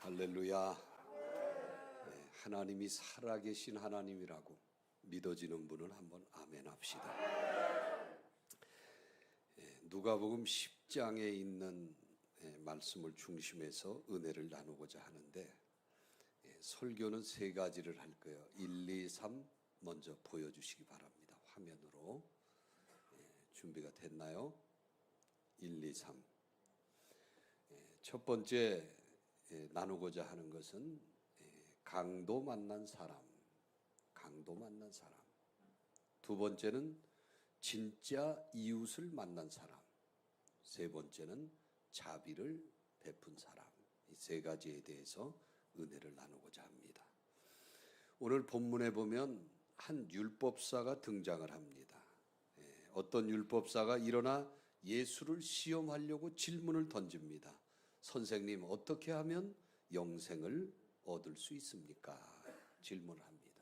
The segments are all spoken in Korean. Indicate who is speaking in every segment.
Speaker 1: 할렐루야. 하나님이 살아계신 하나님이라고 믿어지는 분은 한번 아멘 합시다. 누가복음 10장에 있는 말씀을 중심해서 은혜를 나누고자 하는데, 설교는 세 가지를 할 거예요. 1, 2, 3 먼저 보여주시기 바랍니다. 화면으로. 준비가 됐나요? 1, 2, 3. 첫 번째 나누고자 하는 것은 강도 만난 사람, 강도 만난 사람. 두 번째는 진짜 이웃을 만난 사람. 세 번째는 자비를 베푼 사람. 이 세 가지에 대해서 은혜를 나누고자 합니다. 오늘 본문에 보면 한 율법사가 등장을 합니다. 어떤 율법사가 일어나 예수를 시험하려고 질문을 던집니다. 선생님, 어떻게 하면 영생을 얻을 수 있습니까? 질문을 합니다.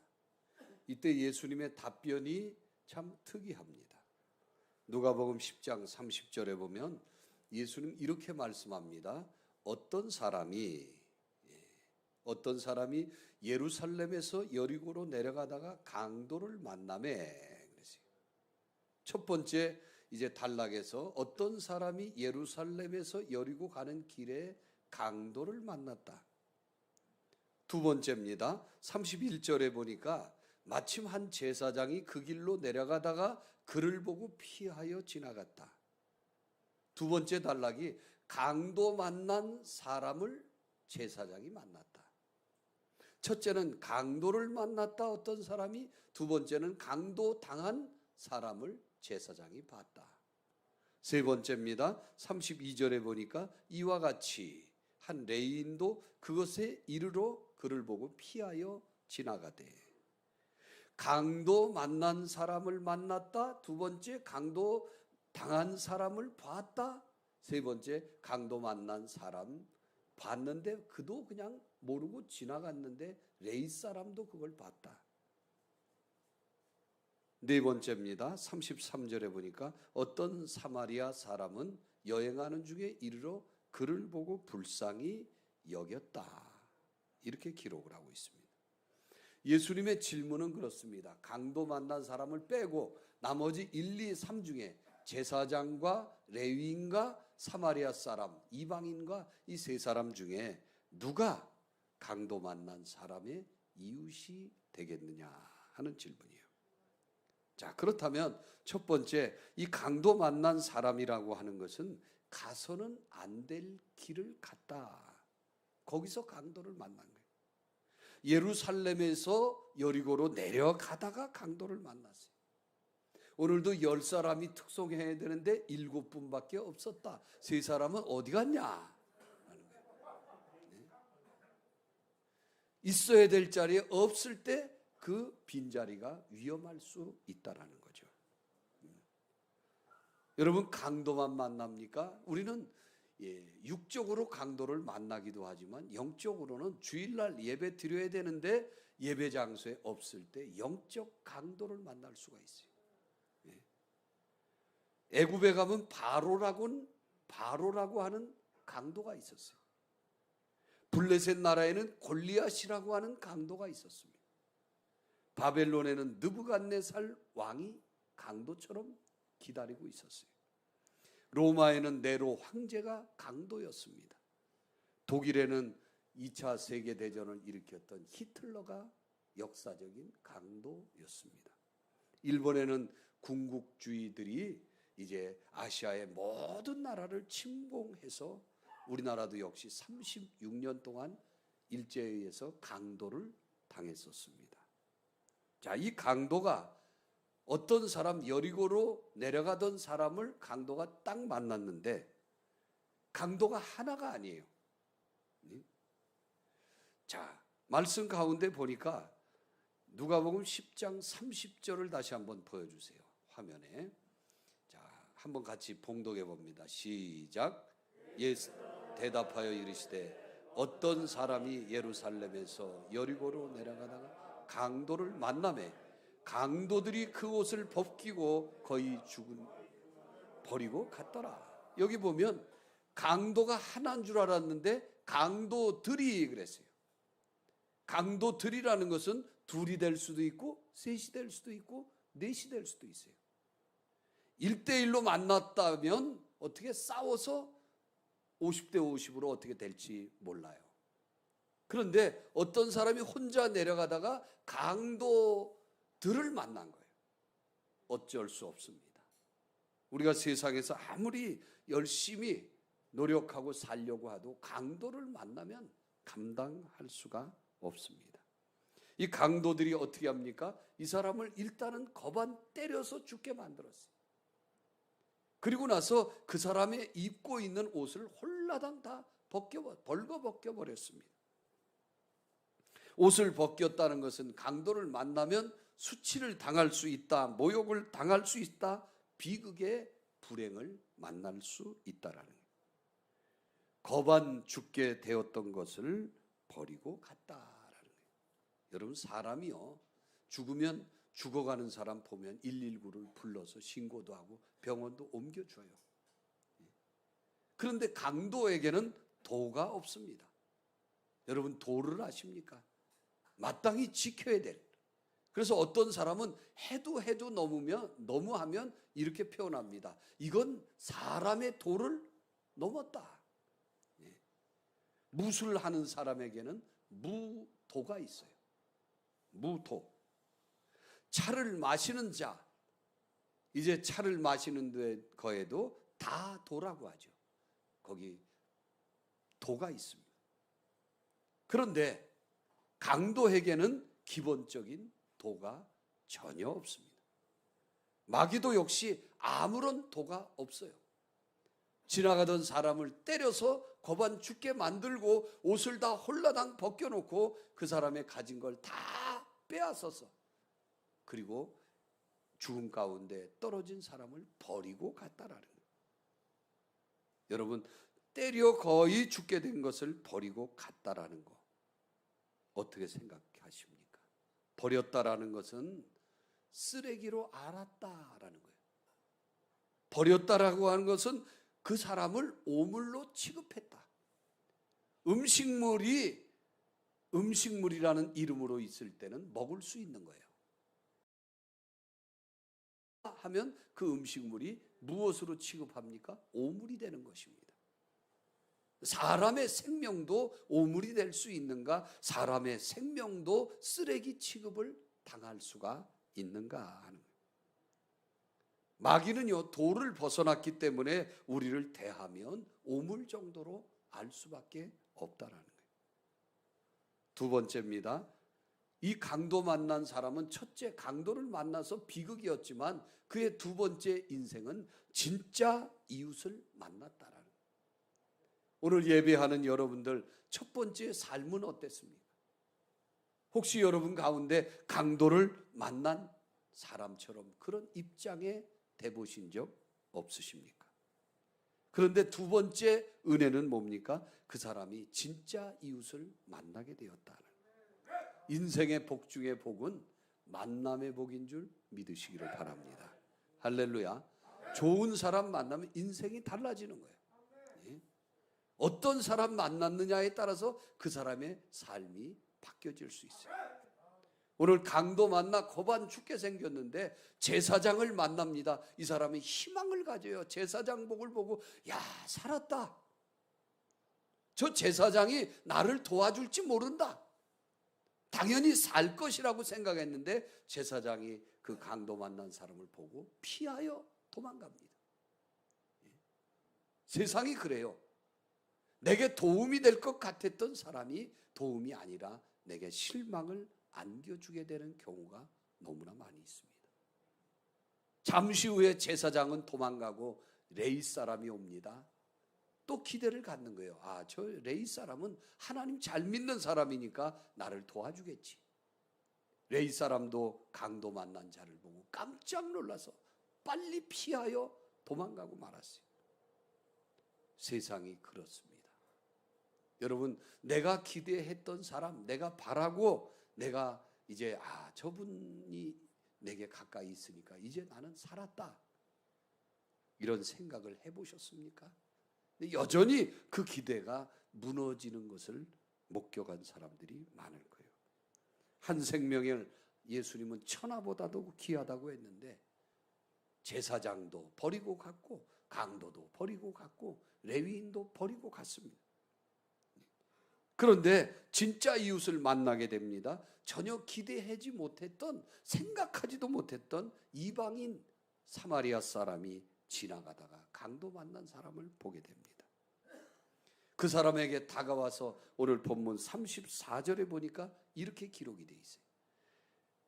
Speaker 1: 이때 예수님의 답변이 참 특이합니다. 누가복음 10장 30절에 보면 예수님 이렇게 말씀합니다. 어떤 사람이 예루살렘에서 여리고로 내려가다가 강도를 만나매. 그랬어요. 첫 번째 이제 단락에서 어떤 사람이 예루살렘에서 여리고 가는 길에 강도를 만났다. 두 번째입니다. 31절에 보니까 마침 한 제사장이 그 길로 내려가다가 그를 보고 피하여 지나갔다. 두 번째 단락이 강도 만난 사람을 제사장이 만났다. 첫째는 강도를 만났다, 어떤 사람이. 두 번째는 강도 당한 사람을 제사장이 봤다. 세 번째입니다. 32절에 보니까 이와 같이 한 레위인도 그것에 이르러 그를 보고 피하여 지나가되. 강도 만난 사람을 만났다. 두 번째, 강도 당한 사람을 봤다. 세 번째, 강도 만난 사람 봤는데 그도 그냥 모르고 지나갔는데 레위 사람도 그걸 봤다. 네 번째입니다. 33절에 보니까 어떤 사마리아 사람은 여행하는 중에 이르러 그를 보고 불쌍히 여겼다. 이렇게 기록을 하고 있습니다. 예수님의 질문은 그렇습니다. 강도 만난 사람을 빼고 나머지 1, 2, 3 중에 제사장과 레위인과 사마리아 사람, 이방인과 이 세 사람 중에 누가 강도 만난 사람의 이웃이 되겠느냐 하는 질문이에요. 자, 그렇다면 첫 번째, 이 강도 만난 사람이라고 하는 것은 가서는 안 될 길을 갔다. 거기서 강도를 만난 거예요. 예루살렘에서 여리고로 내려가다가 강도를 만났어요. 오늘도 10사람이 특송해야 되는데 7분밖에 없었다. 세 사람은 어디 갔냐? 하는 거예요. 네? 있어야 될 자리에 없을 때 그 빈자리가 위험할 수 있다라는 거죠. 여러분, 강도만 만납니까? 우리는 육적으로 강도를 만나기도 하지만 영적으로는 주일날 예배 드려야 되는데 예배 장소에 없을 때 영적 강도를 만날 수가 있어요. 애굽에 가면 바로라고 하는 강도가 있었어요. 블레셋 나라에는 골리앗이라고 하는 강도가 있었습니다. 바벨론에는 느부갓네살 왕이 강도처럼 기다리고 있었어요. 로마에는 네로 황제가 강도였습니다. 독일에는 2차 세계대전을 일으켰던 히틀러가 역사적인 강도였습니다. 일본에는 군국주의들이 이제 아시아의 모든 나라를 침공해서 우리나라도 역시 36년 동안 일제에 의해서 강도를 당했었습니다. 자, 이 강도가 어떤 사람, 여리고로 내려가던 사람을 강도가 딱 만났는데 강도가 하나가 아니에요. 자, 말씀 가운데 보니까 누가복음 10장 30절을 다시 한번 보여주세요. 화면에. 자, 한번 같이 봉독해 봅니다. 시작. 예수 대답하여 이르시되 어떤 사람이 예루살렘에서 여리고로 내려가다가 강도를 만나매 강도들이 그 옷을 벗기고 거의 버리고 갔더라. 여기 보면 강도가 하나인 줄 알았는데 강도들이 그랬어요. 강도들이라는 것은 둘이 될 수도 있고 셋이 될 수도 있고 넷이 될 수도 있어요. 1대1로 만났다면 어떻게 싸워서 50대 50으로 어떻게 될지 몰라요. 그런데 어떤 사람이 혼자 내려가다가 강도들을 만난 거예요. 어쩔 수 없습니다. 우리가 세상에서 아무리 열심히 노력하고 살려고 해도 강도를 만나면 감당할 수가 없습니다. 이 강도들이 어떻게 합니까? 이 사람을 일단은 거반 때려서 죽게 만들었어요. 그리고 나서 그 사람의 입고 있는 옷을 홀라당 다 벌거 벗겨버렸습니다. 옷을 벗겼다는 것은 강도를 만나면 수치를 당할 수 있다, 모욕을 당할 수 있다, 비극의 불행을 만날 수 있다라는 거예요. 거반 죽게 되었던 것을 버리고 갔다라는 거예요. 여러분, 사람이요, 죽으면 죽어가는 사람 보면 119를 불러서 신고도 하고 병원도 옮겨줘요. 그런데 강도에게는 도가 없습니다. 여러분, 도를 아십니까? 마땅히 지켜야 될. 그래서 어떤 사람은 해도 너무하면 이렇게 표현합니다. 이건 사람의 도를 넘었다. 무술하는 사람에게는 무도가 있어요. 무도. 차를 마시는 자, 이제 차를 마시는 거에도 다 도라고 하죠. 거기 도가 있습니다. 그런데 강도에게는 기본적인 도가 전혀 없습니다. 마귀도 역시 아무런 도가 없어요. 지나가던 사람을 때려서 거반 죽게 만들고 옷을 다 홀라당 벗겨놓고 그 사람의 가진 걸 다 빼앗아서 그리고 죽음 가운데 떨어진 사람을 버리고 갔다라는 거예요. 여러분, 때려 거의 죽게 된 것을 버리고 갔다라는 거 어떻게 생각하십니까? 버렸다라는 것은 쓰레기로 알았다라는 거예요. 버렸다라고 하는 것은 그 사람을 오물로 취급했다. 음식물이라는 이름으로 있을 때는 먹을 수 있는 거예요. 하면 그 음식물이 무엇으로 취급합니까? 오물이 되는 것입니다. 사람의 생명도 오물이 될 수 있는가? 사람의 생명도 쓰레기 취급을 당할 수가 있는가 하는 거예요. 마귀는요, 도를 벗어났기 때문에 우리를 대하면 오물 정도로 알 수밖에 없다라는 거예요. 두 번째입니다. 이 강도 만난 사람은 첫째 강도를 만나서 비극이었지만 그의 두 번째 인생은 진짜 이웃을 만났다라는 거예요. 오늘 예배하는 여러분들 첫 번째 삶은 어땠습니까? 혹시 여러분 가운데 강도를 만난 사람처럼 그런 입장에 대보신 적 없으십니까? 그런데 두 번째 은혜는 뭡니까? 그 사람이 진짜 이웃을 만나게 되었다는 거예요. 인생의 복 중의 복은 만남의 복인 줄 믿으시기를 바랍니다. 할렐루야. 좋은 사람 만나면 인생이 달라지는 거예요. 어떤 사람 만났느냐에 따라서 그 사람의 삶이 바뀌어질 수 있어요. 오늘 강도 만나 거반 죽게 생겼는데 제사장을 만납니다. 이 사람이 희망을 가져요. 제사장 복을 보고 야, 살았다. 저 제사장이 나를 도와줄지 모른다. 당연히 살 것이라고 생각했는데 제사장이 그 강도 만난 사람을 보고 피하여 도망갑니다. 세상이 그래요. 내게 도움이 될 것 같았던 사람이 도움이 아니라 내게 실망을 안겨주게 되는 경우가 너무나 많이 있습니다. 잠시 후에 제사장은 도망가고 레위 사람이 옵니다. 또 기대를 갖는 거예요. 아, 저 레위 사람은 하나님 잘 믿는 사람이니까 나를 도와주겠지. 레위 사람도 강도 만난 자를 보고 깜짝 놀라서 빨리 피하여 도망가고 말았어요. 세상이 그렇습니다. 여러분, 내가 기대했던 사람, 내가 바라고 내가 이제 저분이 내게 가까이 있으니까 이제 나는 살았다. 이런 생각을 해보셨습니까? 여전히 그 기대가 무너지는 것을 목격한 사람들이 많을 거예요. 한 생명을 예수님은 천하보다도 귀하다고 했는데 제사장도 버리고 갔고 강도도 버리고 갔고 레위인도 버리고 갔습니다. 그런데 진짜 이웃을 만나게 됩니다. 전혀 기대하지 못했던, 생각하지도 못했던 이방인 사마리아 사람이 지나가다가 강도 만난 사람을 보게 됩니다. 그 사람에게 다가와서 오늘 본문 34절에 보니까 이렇게 기록이 되어 있어요.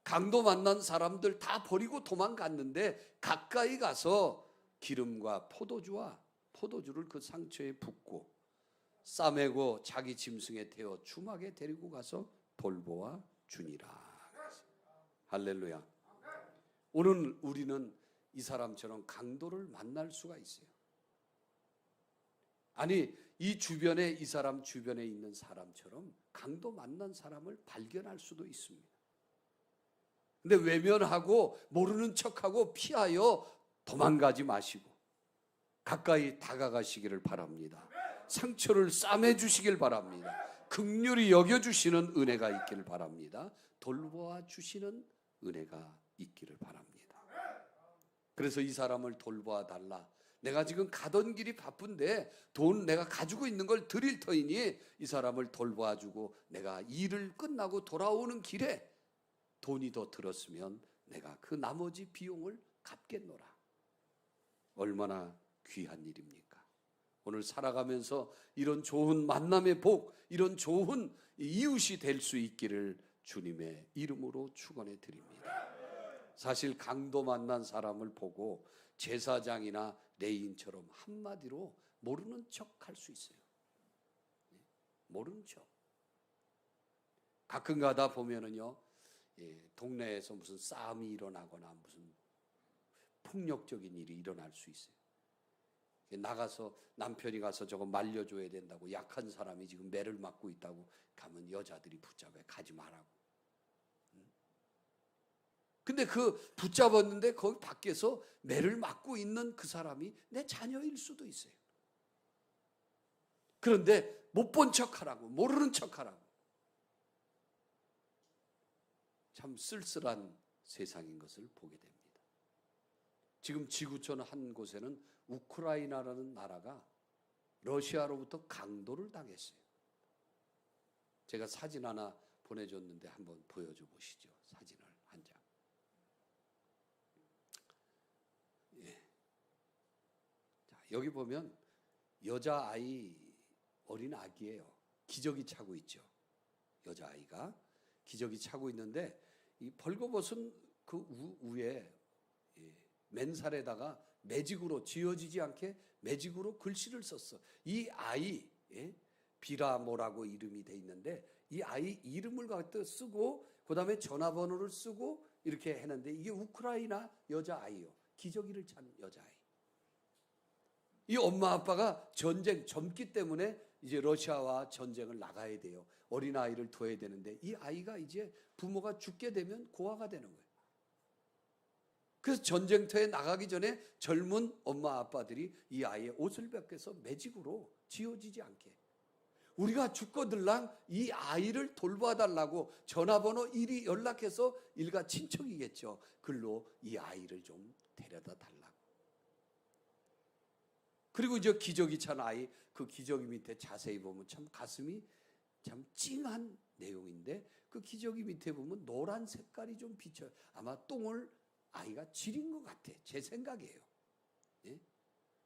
Speaker 1: 강도 만난 사람들 다 버리고 도망갔는데 가까이 가서 기름과 포도주를 그 상처에 붓고 싸매고 자기 짐승에 태워 주막에 데리고 가서 돌보아 주니라. 할렐루야. 오늘 우리는 이 사람처럼 강도를 만날 수가 있어요. 아니, 이 주변에, 이 사람 주변에 있는 사람처럼 강도 만난 사람을 발견할 수도 있습니다. 근데 외면하고 모르는 척하고 피하여 도망가지 마시고 가까이 다가가시기를 바랍니다. 상처를 싸매 주시길 바랍니다. 긍휼히 여겨주시는 은혜가 있기를 바랍니다. 돌보아 주시는 은혜가 있기를 바랍니다. 그래서 이 사람을 돌보아 달라. 내가 지금 가던 길이 바쁜데 돈 내가 가지고 있는 걸 드릴 터이니 이 사람을 돌보아 주고 내가 일을 끝나고 돌아오는 길에 돈이 더 들었으면 내가 그 나머지 비용을 갚겠노라. 얼마나 귀한 일입니까? 오늘 살아가면서 이런 좋은 만남의 복, 이런 좋은 이웃이 될 수 있기를 주님의 이름으로 축원해 드립니다. 사실 강도 만난 사람을 보고 제사장이나 레위인처럼 한마디로 모르는 척 할 수 있어요. 모르는 척. 가끔 가다 보면은요, 동네에서 무슨 싸움이 일어나거나 무슨 폭력적인 일이 일어날 수 있어요. 나가서 남편이 가서 저거 말려줘야 된다고, 약한 사람이 지금 매를 맞고 있다고 가면 여자들이 붙잡아 가지 말라고. 근데 그 붙잡았는데 거기 밖에서 매를 맞고 있는 그 사람이 내 자녀일 수도 있어요. 그런데 못 본 척하라고, 모르는 척하라고. 참 쓸쓸한 세상인 것을 보게 됩니다. 지금 지구촌 한 곳에는 우크라이나라는 나라가 러시아로부터 강도를 당했어요. 제가 사진 하나 보내줬는데 한번 보여줘 보시죠. 사진을 한 장. 자, 여기 보면 여자아이, 어린 아기예요. 기저귀 차고 있죠. 여자아이가 기저귀 차고 있는데 이 벌거벗은 그 위에 맨살에다가 매직으로, 지워지지 않게 매직으로 글씨를 썼어. 이 아이, 비라모라고 이름이 돼 있는데 이 아이 이름을 갖다 쓰고 그 다음에 전화번호를 쓰고 이렇게 했는데 이게 우크라이나 여자아이요. 기저귀를 찬 여자아이. 이 엄마 아빠가 전쟁 젊기 때문에 이제 러시아와 전쟁을 나가야 돼요. 어린아이를 둬야 되는데 이 아이가 이제 부모가 죽게 되면 고아가 되는 거예요. 그래서 전쟁터에 나가기 전에 젊은 엄마 아빠들이 이 아이의 옷을 벗겨서 매직으로 지워지지 않게, 우리가 죽거들랑 이 아이를 돌봐달라고 전화번호 1이 연락해서 일가 친척이겠죠. 글로 이 아이를 좀 데려다 달라고. 그리고 이제 기저귀 찬 아이, 그 기저귀 밑에 자세히 보면 참 가슴이 참 찡한 내용인데 그 기저귀 밑에 보면 노란 색깔이 좀 비쳐요. 아마 똥을 아이가 지린 것 같아. 제 생각이에요. 예?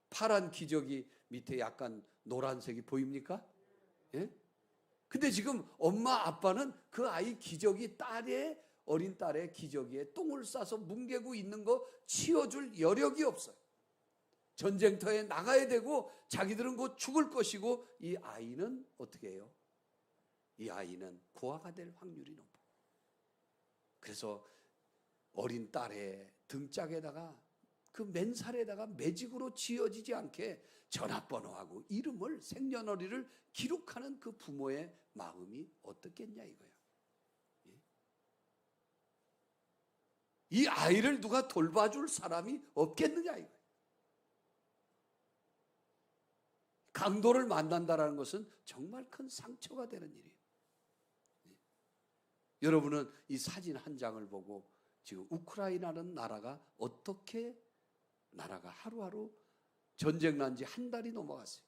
Speaker 1: 파란 기저귀 밑에 약간 노란색이 보입니까? 예? 근데 지금 엄마 아빠는 그 아이 기저귀, 어린 딸의 기저귀에 똥을 싸서 뭉개고 있는 거 치워줄 여력이 없어요. 전쟁터에 나가야 되고 자기들은 곧 죽을 것이고 이 아이는 어떻게 해요? 이 아이는 고아가 될 확률이 높아요. 그래서 어린 딸의 등짝에다가 그 맨살에다가 매직으로 지어지지 않게 전화번호하고 이름을, 생년월일을 기록하는 그 부모의 마음이 어떻겠냐 이거야. 이 아이를 누가 돌봐줄 사람이 없겠느냐 이거야. 강도를 만난다라는 것은 정말 큰 상처가 되는 일이에요. 여러분은 이 사진 한 장을 보고 지금 우크라이나라는 나라가 어떻게 나라가 하루하루 전쟁 난 지 한 달이 넘어갔어요.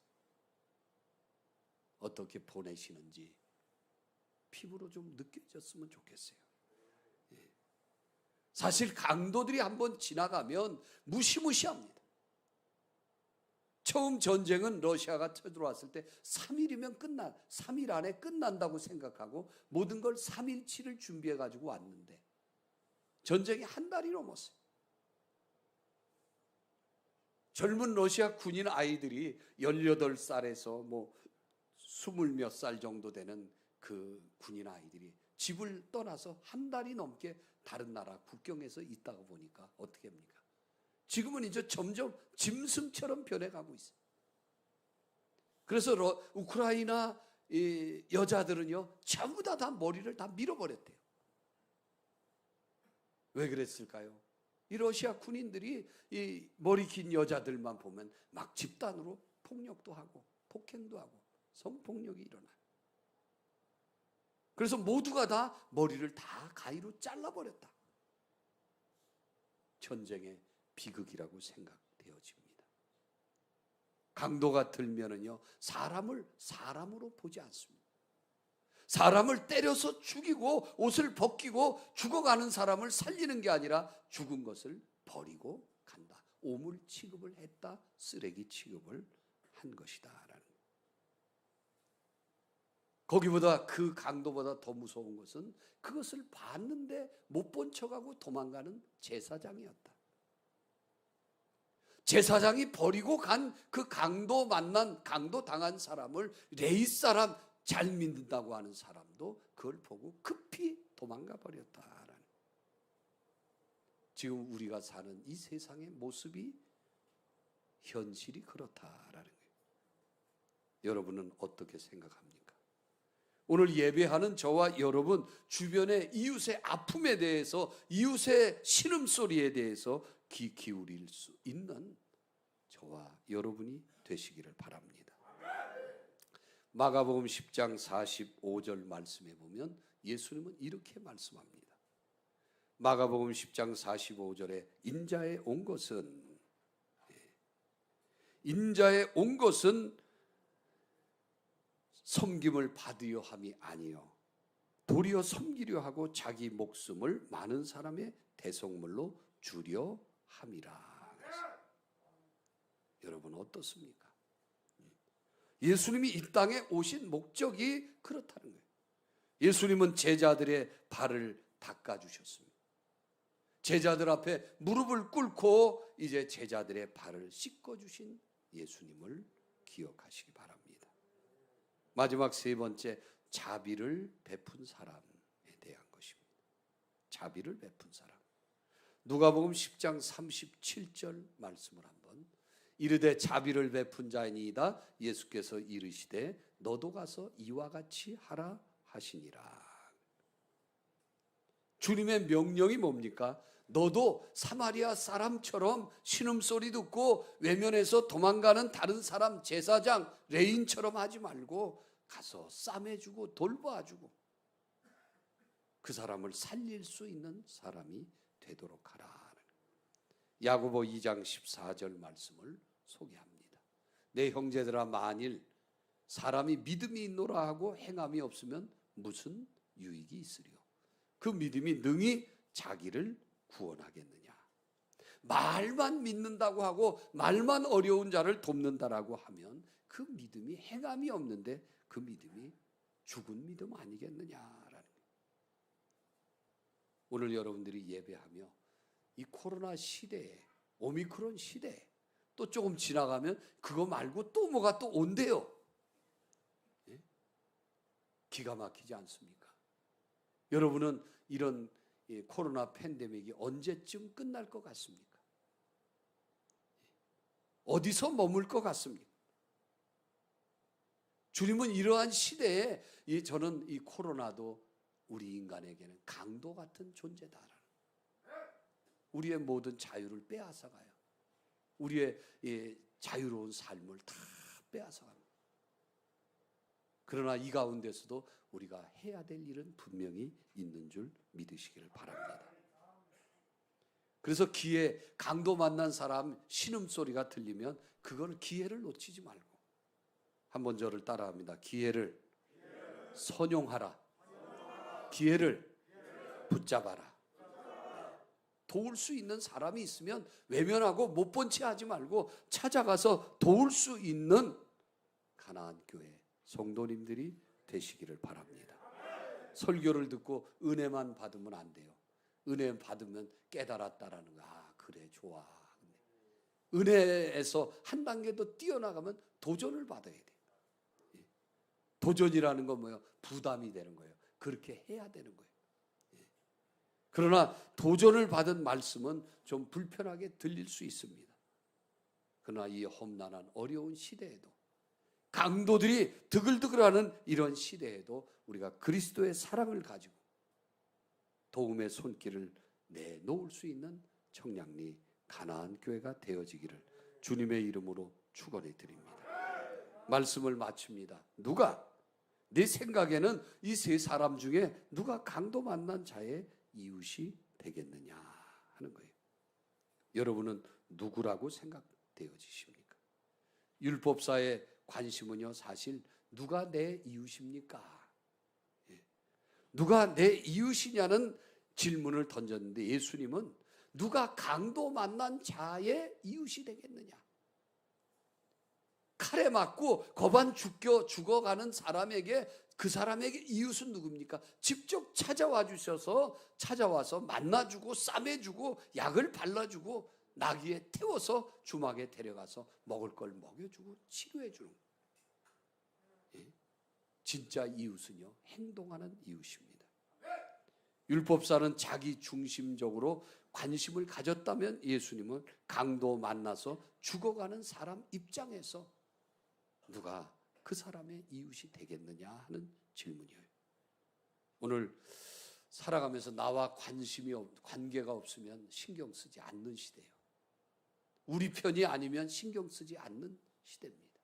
Speaker 1: 어떻게 보내시는지 피부로 좀 느껴졌으면 좋겠어요. 사실 강도들이 한번 지나가면 무시무시합니다. 처음 전쟁은 러시아가 쳐들어왔을 때 3일이면 3일 안에 끝난다고 생각하고 모든 걸 3일치를 준비해 가지고 왔는데 전쟁이 한 달이 넘었어요. 젊은 러시아 군인 아이들이 18살에서 뭐 20 몇 살 정도 되는 그 군인 아이들이 집을 떠나서 한 달이 넘게 다른 나라 국경에서 있다가 보니까 어떻게 합니까? 지금은 이제 점점 짐승처럼 변해가고 있어요. 그래서 우크라이나 여자들은요 전부 다 머리를 다 밀어버렸대요. 왜 그랬을까요? 이 러시아 군인들이 이 머리 긴 여자들만 보면 막 집단으로 폭력도 하고 폭행도 하고 성폭력이 일어나요. 그래서 모두가 다 머리를 다 가위로 잘라버렸다. 전쟁의 비극이라고 생각되어집니다. 강도가 들면은요 사람을 사람으로 보지 않습니다. 사람을 때려서 죽이고 옷을 벗기고 죽어가는 사람을 살리는 게 아니라 죽은 것을 버리고 간다. 오물 취급을 했다. 쓰레기 취급을 한 것이다 라는. 거기보다 그 강도보다 더 무서운 것은 그것을 봤는데 못 본 척하고 도망가는 제사장이었다. 제사장이 버리고 간 그 강도 당한 사람을 레위 사람 잘 믿는다고 하는 사람도 그걸 보고 급히 도망가 버렸다라는. 지금 우리가 사는 이 세상의 모습이 현실이 그렇다라는 거예요. 여러분은 어떻게 생각합니까? 오늘 예배하는 저와 여러분 주변의 이웃의 아픔에 대해서 이웃의 신음소리에 대해서 귀 기울일 수 있는 저와 여러분이 되시기를 바랍니다. 마가복음 10장 45절 말씀에 보면 예수님은 이렇게 말씀합니다. 마가복음 10장 45절에 인자에 온 것은 섬김을 받으려 함이 아니요 도리어 섬기려 하고 자기 목숨을 많은 사람의 대속물로 주려 함이라. 여러분 어떻습니까? 예수님이 이 땅에 오신 목적이 그렇다는 거예요. 예수님은 제자들의 발을 닦아주셨습니다. 제자들 앞에 무릎을 꿇고 이제 제자들의 발을 씻겨주신 예수님을 기억하시기 바랍니다. 마지막 세 번째, 자비를 베푼 사람에 대한 것입니다. 자비를 베푼 사람. 누가복음 10장 37절 말씀을 한번. 이르되 자비를 베푼 자이니이다. 예수께서 이르시되 너도 가서 이와 같이 하라 하시니라. 주님의 명령이 뭡니까? 너도 사마리아 사람처럼 신음소리 듣고 외면해서 도망가는 다른 사람 제사장 레인처럼 하지 말고 가서 싸매주고 돌봐주고 그 사람을 살릴 수 있는 사람이 되도록 하라. 야고보 2장 14절 말씀을 소개합니다. 내 형제들아 만일 사람이 믿음이 있노라 하고 행함이 없으면 무슨 유익이 있으리요. 그 믿음이 능히 자기를 구원하겠느냐. 말만 믿는다고 하고 말만 어려운 자를 돕는다라고 하면 그 믿음이 행함이 없는데 그 믿음이 죽은 믿음 아니겠느냐라는 거예요. 오늘 여러분들이 예배하며 이 코로나 시대에 오미크론 시대에 또 조금 지나가면 그거 말고 또 뭐가 또 온대요. 예? 기가 막히지 않습니까? 여러분은 이런 코로나 팬데믹이 언제쯤 끝날 것 같습니까? 어디서 머물 것 같습니까? 주님은 이러한 시대에 저는 이 코로나도 우리 인간에게는 강도 같은 존재다라는, 우리의 모든 자유를 빼앗아가요. 우리의 자유로운 삶을 다 빼앗아갑니다. 그러나 이 가운데서도 우리가 해야 될 일은 분명히 있는 줄 믿으시기를 바랍니다. 그래서 귀에 강도 만난 사람 신음소리가 들리면 그걸 기회를 놓치지 말고 한번 저를 따라합니다. 기회를 선용하라. 기회를 붙잡아라. 도울 수 있는 사람이 있으면 외면하고 못 본 채 하지 말고 찾아가서 도울 수 있는 가나안 교회 성도님들이 되시기를 바랍니다. 설교를 듣고 은혜만 받으면 안 돼요. 은혜 받으면 깨달았다라는 거. 아, 그래, 좋아. 은혜에서 한 단계 더 뛰어나가면 도전을 받아야 돼요. 도전이라는 건 뭐예요? 부담이 되는 거예요. 그렇게 해야 되는 거예요. 그러나 도전을 받은 말씀은 좀 불편하게 들릴 수 있습니다. 그러나 이 험난한 어려운 시대에도 강도들이 드글드글하는 이런 시대에도 우리가 그리스도의 사랑을 가지고 도움의 손길을 내놓을 수 있는 청량리 가나안 교회가 되어지기를 주님의 이름으로 축원해 드립니다. 말씀을 마칩니다. 누가 내 생각에는 이 세 사람 중에 누가 강도 만난 자의 이웃이 되겠느냐 하는 거예요. 여러분은 누구라고 생각되어지십니까? 율법사의 관심은요, 사실 누가 내 이웃입니까? 누가 내 이웃이냐는 질문을 던졌는데 예수님은 누가 강도 만난 자의 이웃이 되겠느냐? 칼에 맞고 거반 죽어가는 사람에게 그 사람에게 이웃은 누굽니까? 직접 찾아와서 만나주고 싸매주고 약을 발라주고 나귀에 태워서 주막에 데려가서 먹을 걸 먹여주고 치료해주는 거예요. 진짜 이웃은요, 행동하는 이웃입니다. 율법사는 자기 중심적으로 관심을 가졌다면 예수님은 강도 만나서 죽어가는 사람 입장에서 누가 그 사람의 이웃이 되겠느냐 하는 질문이에요. 오늘 살아가면서 나와 관계가 없으면 신경 쓰지 않는 시대예요. 우리 편이 아니면 신경 쓰지 않는 시대입니다.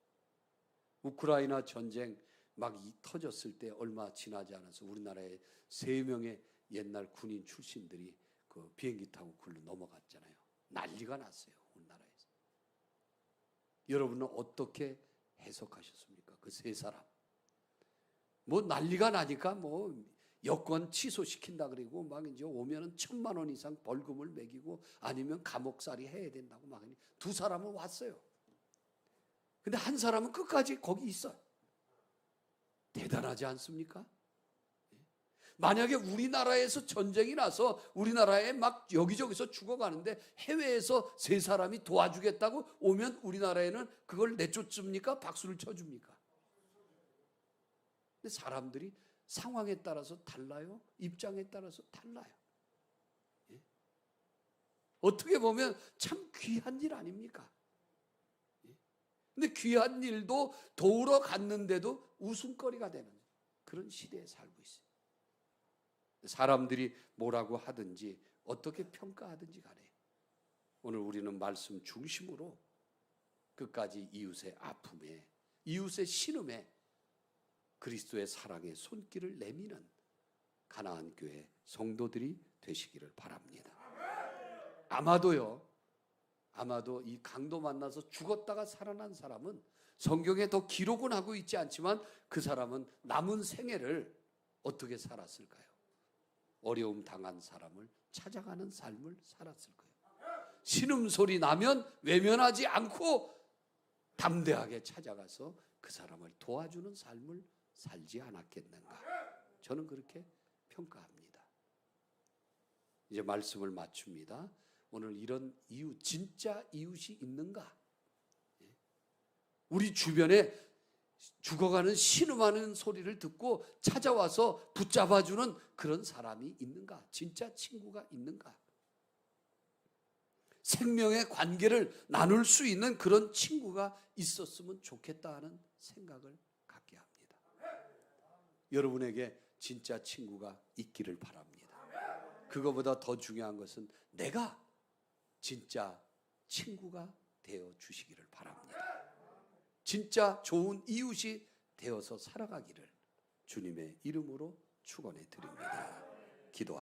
Speaker 1: 우크라이나 전쟁 막 터졌을 때 얼마 지나지 않아서 우리나라에 3명의 옛날 군인 출신들이 그 비행기 타고 굴러 넘어갔잖아요. 난리가 났어요, 우리나라에서. 여러분은 어떻게 해석하셨습니까? 그 3사람. 뭐 난리가 나니까 뭐 여권 취소시킨다 그러고 막 이제 오면은 1,000만 원 이상 벌금을 매기고 아니면 감옥살이 해야 된다고 막 2사람은 왔어요. 근데 한 사람은 끝까지 거기 있어요. 대단하지 않습니까? 만약에 우리나라에서 전쟁이 나서 우리나라에 막 여기저기서 죽어가는데 해외에서 3사람이 도와주겠다고 오면 우리나라에는 그걸 내쫓습니까? 박수를 쳐줍니까? 근데 사람들이 상황에 따라서 달라요. 입장에 따라서 달라요. 어떻게 보면 참 귀한 일 아닙니까? 근데 귀한 일도 도우러 갔는데도 웃음거리가 되는 그런 시대에 살고 있어요. 사람들이 뭐라고 하든지 어떻게 평가하든지 간에 오늘 우리는 말씀 중심으로 끝까지 이웃의 아픔에, 이웃의 신음에 그리스도의 사랑의 손길을 내미는 가나안 교회 성도들이 되시기를 바랍니다. 아마도 이 강도 만나서 죽었다가 살아난 사람은 성경에 더 기록은 하고 있지 않지만 그 사람은 남은 생애를 어떻게 살았을까요? 어려움 당한 사람을 찾아가는 삶을 살았을 거예요. 신음소리 나면 외면하지 않고 담대하게 찾아가서 그 사람을 도와주는 삶을 살지 않았겠는가. 저는 그렇게 평가합니다. 이제 말씀을 마칩니다. 오늘 이런 이웃, 진짜 이웃이 있는가? 우리 주변에 죽어가는 신음하는 소리를 듣고 찾아와서 붙잡아주는 그런 사람이 있는가? 진짜 친구가 있는가? 생명의 관계를 나눌 수 있는 그런 친구가 있었으면 좋겠다 하는 생각을 갖게 합니다. 여러분에게 진짜 친구가 있기를 바랍니다. 그거보다 더 중요한 것은 내가 진짜 친구가 되어 주시기를 바랍니다. 진짜 좋은 이웃이 되어서 살아가기를 주님의 이름으로 축원해 드립니다. 기도하겠습니다.